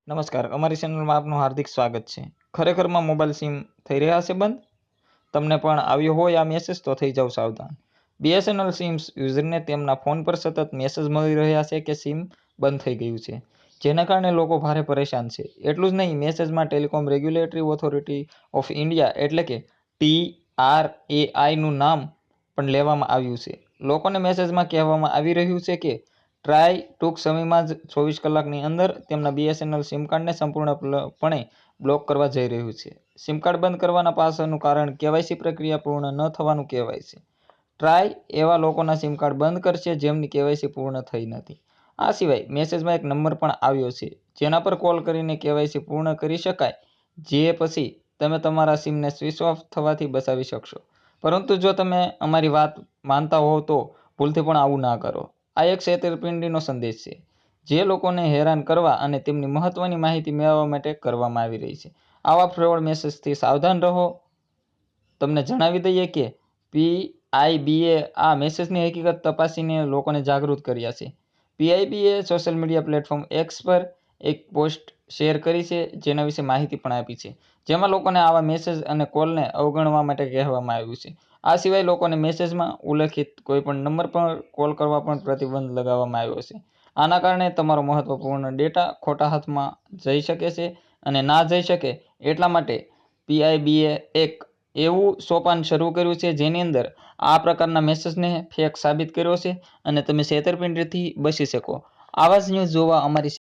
નમસ્કાર, અમારી ચેનલમાં આપનું હાર્દિક સ્વાગત છે. ખરેખરમાં મોબાઈલ સિમ થઈ રહ્યા છે બંધ? તમને પણ આવ્યો હોય આ મેસેજ તો થઈ જાવ સાવધાન. BSNL સિમ્સ યુઝરને તેમના ફોન પર સતત મેસેજ મળી રહ્યા છે કે સિમ બંધ થઈ ગયું છે, જેના કારણે લોકો ભારે પરેશાન છે. એટલું જ નહીં, મેસેજમાં telecom regulatory authority of India એટલે કે TRAI નું નામ પણ લેવામાં આવ્યું છે. લોકોને મેસેજમાં કહેવામાં આવી રહ્યું છે કે ટ્રાય ટૂંક સમયમાં જ 24 કલાકની અંદર તેમના BSNL સિમ કાર્ડને સંપૂર્ણપણે બ્લોક કરવા જઈ રહ્યું છે. સિમ કાર્ડ બંધ કરવાના પાછળનું કારણ KYC પ્રક્રિયા પૂર્ણ ન થવાનું કહેવાય છે. ટ્રાય એવા લોકોના સિમ કાર્ડ બંધ કરશે જેમની KYC પૂર્ણ થઈ નથી. આ સિવાય મેસેજમાં એક નંબર પણ આવ્યો છે જેના પર કોલ કરીને KYC પૂર્ણ કરી શકાય, જે પછી તમે તમારા સિમને સ્વિચ ઓફ થવાથી બચાવી શકશો. પરંતુ જો તમે અમારી વાત માનતા હોવ તો ભૂલથી પણ આવું ના કરો. આ એક છેતરપિંડીનો સંદેશ છે જે લોકોને હેરાન કરવા અને તેમની મહત્વની માહિતી મેળવવા માટે કરવામાં આવી રહી છે. આવા ફ્રોડ મેસેજથી સાવધાન રહો. તમને જણાવી દઈએ કે PIBએ આ મેસેજની હકીકત તપાસીને લોકોને જાગૃત કર્યા છે. PIBએ સોશિયલ મીડિયા પ્લેટફોર્મ X પર એક પોસ્ટ શેર કરી છે જેના વિશે માહિતી પણ આપી છે, જેમાં લોકોને આવા મેસેજ અને કોલને અવગણવા માટે કહેવામાં આવ્યું છે. આ સિવાય લોકોને મેસેજમાં ઉલ્લેખિત કોઈપણ નંબર પર કોલ કરવા પણ પ્રતિબંધ લગાવવામાં આવ્યો છે. આના કારણે તમારો મહત્વપૂર્ણ ડેટા ખોટા હાથમાં જઈ શકે છે અને ના જઈ શકે એટલા માટે PIBએ એક એવું સોપાન શરૂ કર્યું છે જેની અંદર આ પ્રકારના મેસેજને ફેક સાબિત કર્યો છે અને તમે છેતરપિંડીથી બચી શકો. આવા જ ન્યૂઝ જોવા અમારી